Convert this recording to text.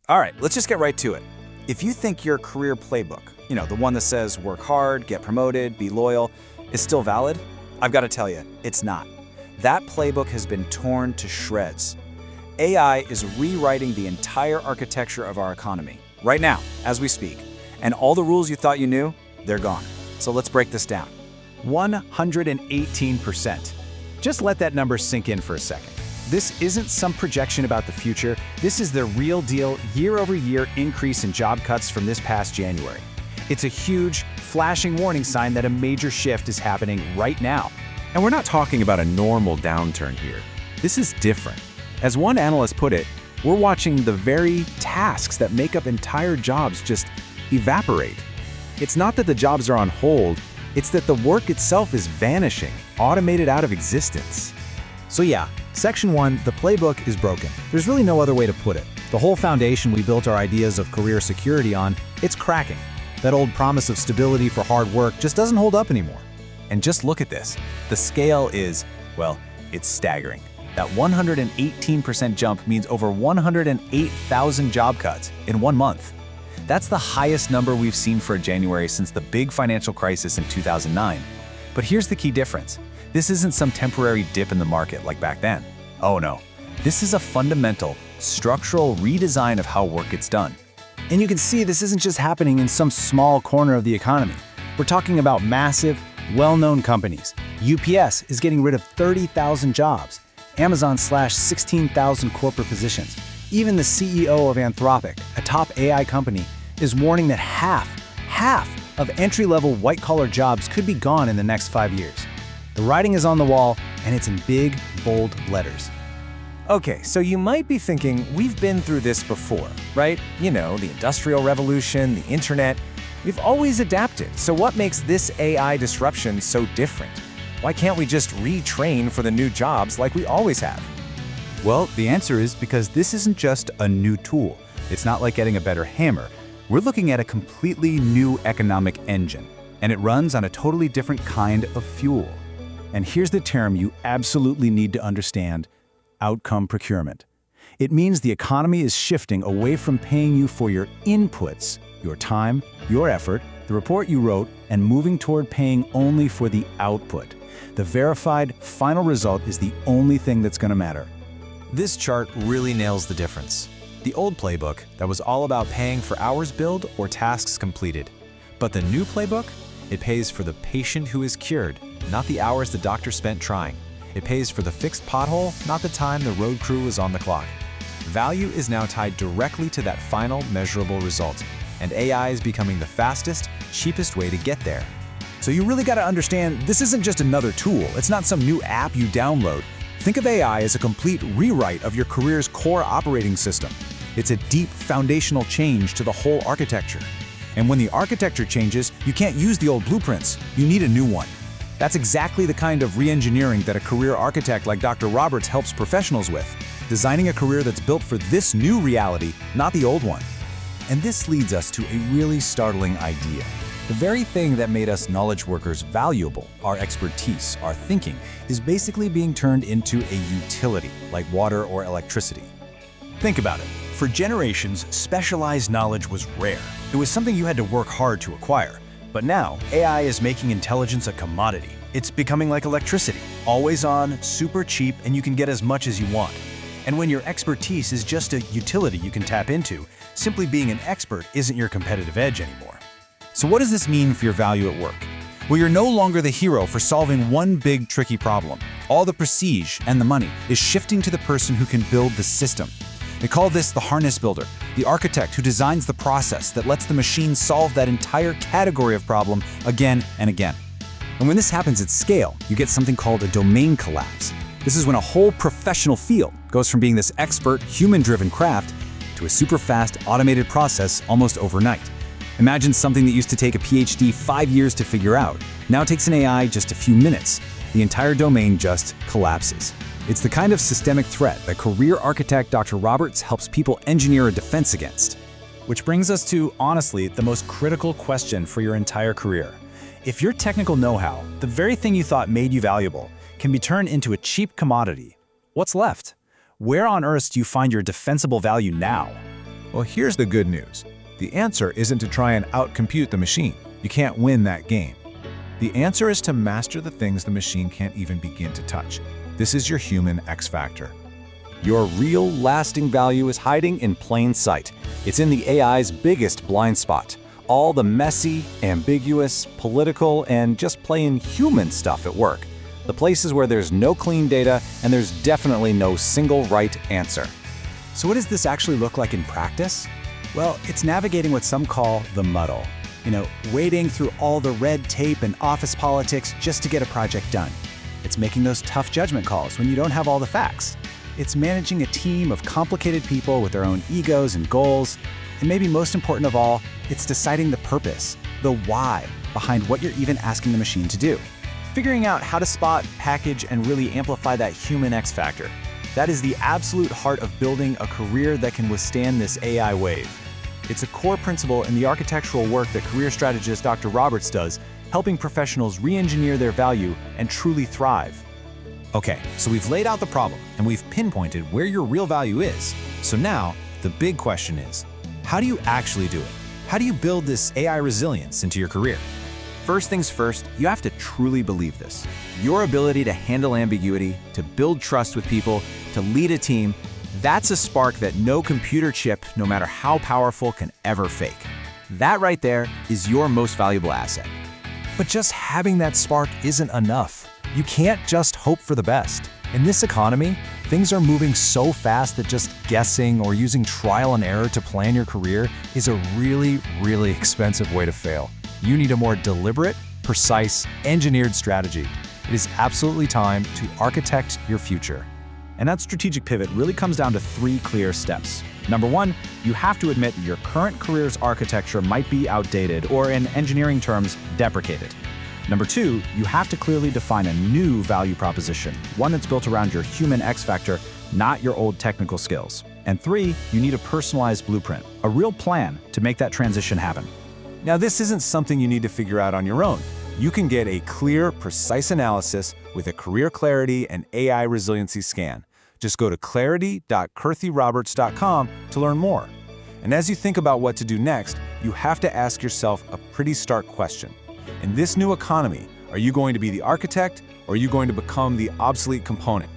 All right, let's just get right to it. If you think your career playbook, the one that says work hard, get promoted, be loyal, is still valid, I've got to tell you, it's not. That playbook has been torn to shreds. AI is rewriting the entire architecture of our economy, right now, as we speak. And all the rules you thought you knew, they're gone. So let's break this down. 118%. Just let that number sink in for a second. This isn't some projection about the future. This is the real deal year-over-year increase in job cuts from this past January. It's a huge, flashing warning sign that a major shift is happening right now. And we're not talking about a normal downturn here. This is different. As one analyst put it, we're watching the very tasks that make up entire jobs just evaporate. It's not that the jobs are on hold, it's that the work itself is vanishing, automated out of existence. So yeah, Section 1, the playbook is broken. There's really no other way to put it. The whole foundation we built our ideas of career security on, it's cracking. That old promise of stability for hard work just doesn't hold up anymore. And just look at this. The scale is, well, it's staggering. That 118% jump means over 108,000 job cuts in 1 month. That's the highest number we've seen for a January since the big financial crisis in 2009. But here's the key difference. This isn't some temporary dip in the market like back then. Oh no, this is a fundamental, structural redesign of how work gets done. And you can see this isn't just happening in some small corner of the economy. We're talking about massive, well-known companies. UPS is getting rid of 30,000 jobs. Amazon slashed 16,000 corporate positions. Even the CEO of Anthropic, a top AI company, is warning that half of entry-level white-collar jobs could be gone in the next 5 years. The writing is on the wall, and it's in big, bold letters. Okay, so you might be thinking, we've been through this before, right? The Industrial Revolution, the internet. We've always adapted, so what makes this AI disruption so different? Why can't we just retrain for the new jobs like we always have? Well, the answer is because this isn't just a new tool. It's not like getting a better hammer. We're looking at a completely new economic engine, and it runs on a totally different kind of fuel. And here's the term you absolutely need to understand: outcome procurement. It means the economy is shifting away from paying you for your inputs, your time, your effort, the report you wrote, and moving toward paying only for the output. The verified final result is the only thing that's going to matter. This chart really nails the difference. The old playbook, that was all about paying for hours billed or tasks completed. But the new playbook, it pays for the patient who is cured, not the hours the doctor spent trying. It pays for the fixed pothole, not the time the road crew was on the clock. Value is now tied directly to that final measurable result, and AI is becoming the fastest, cheapest way to get there. So you really got to understand, this isn't just another tool. It's not some new app you download. Think of AI as a complete rewrite of your career's core operating system. It's a deep foundational change to the whole architecture. And when the architecture changes, you can't use the old blueprints. You need a new one. That's exactly the kind of re-engineering that a career architect like Dr. Roberts helps professionals with, designing a career that's built for this new reality, not the old one. And this leads us to a really startling idea. The very thing that made us knowledge workers valuable, our expertise, our thinking, is basically being turned into a utility, like water or electricity. Think about it. For generations, specialized knowledge was rare. It was something you had to work hard to acquire. But now, AI is making intelligence a commodity. It's becoming like electricity, always on, super cheap, and you can get as much as you want. And when your expertise is just a utility you can tap into, simply being an expert isn't your competitive edge anymore. So what does this mean for your value at work? Well, you're no longer the hero for solving one big tricky problem. All the prestige and the money is shifting to the person who can build the system. They call this the harness builder, the architect who designs the process that lets the machine solve that entire category of problem again and again. And when this happens at scale, you get something called a domain collapse. This is when a whole professional field goes from being this expert, human-driven craft to a super fast, automated process almost overnight. Imagine something that used to take a PhD 5 years to figure out. Now takes an AI just a few minutes. The entire domain just collapses. It's the kind of systemic threat that career architect Dr. Roberts helps people engineer a defense against. Which brings us to, honestly, the most critical question for your entire career. If your technical know-how, the very thing you thought made you valuable, can be turned into a cheap commodity, what's left? Where on earth do you find your defensible value now? Well, here's the good news. The answer isn't to try and outcompute the machine. You can't win that game. The answer is to master the things the machine can't even begin to touch. This is your human X factor. Your real, lasting value is hiding in plain sight. It's in the AI's biggest blind spot. All the messy, ambiguous, political, and just plain human stuff at work. The places where there's no clean data and there's definitely no single right answer. So what does this actually look like in practice? Well, it's navigating what some call the muddle. Wading through all the red tape and office politics just to get a project done. It's making those tough judgment calls when you don't have all the facts. It's managing a team of complicated people with their own egos and goals. And maybe most important of all, it's deciding the purpose, the why, behind what you're even asking the machine to do. Figuring out how to spot, package, and really amplify that human X factor. That is the absolute heart of building a career that can withstand this AI wave. It's a core principle in the architectural work that career strategist Dr. Roberts does, helping professionals re-engineer their value and truly thrive. Okay, so we've laid out the problem and we've pinpointed where your real value is. So now, the big question is, how do you actually do it? How do you build this AI resilience into your career? First things first, you have to truly believe this. Your ability to handle ambiguity, to build trust with people, to lead a team, that's a spark that no computer chip, no matter how powerful, can ever fake. That right there is your most valuable asset. But just having that spark isn't enough. You can't just hope for the best. In this economy, things are moving so fast that just guessing or using trial and error to plan your career is a really, really expensive way to fail. You need a more deliberate, precise, engineered strategy. It is absolutely time to architect your future. And that strategic pivot really comes down to 3 clear steps. Number 1, you have to admit your current career's architecture might be outdated or, in engineering terms, deprecated. Number 2, you have to clearly define a new value proposition, one that's built around your human X factor, not your old technical skills. And 3, you need a personalized blueprint, a real plan to make that transition happen. Now, this isn't something you need to figure out on your own. You can get a clear, precise analysis with a career clarity and AI resiliency scan. Just go to clarity.kirthyroberts.com to learn more. And as you think about what to do next, you have to ask yourself a pretty stark question. In this new economy, are you going to be the architect or are you going to become the obsolete component?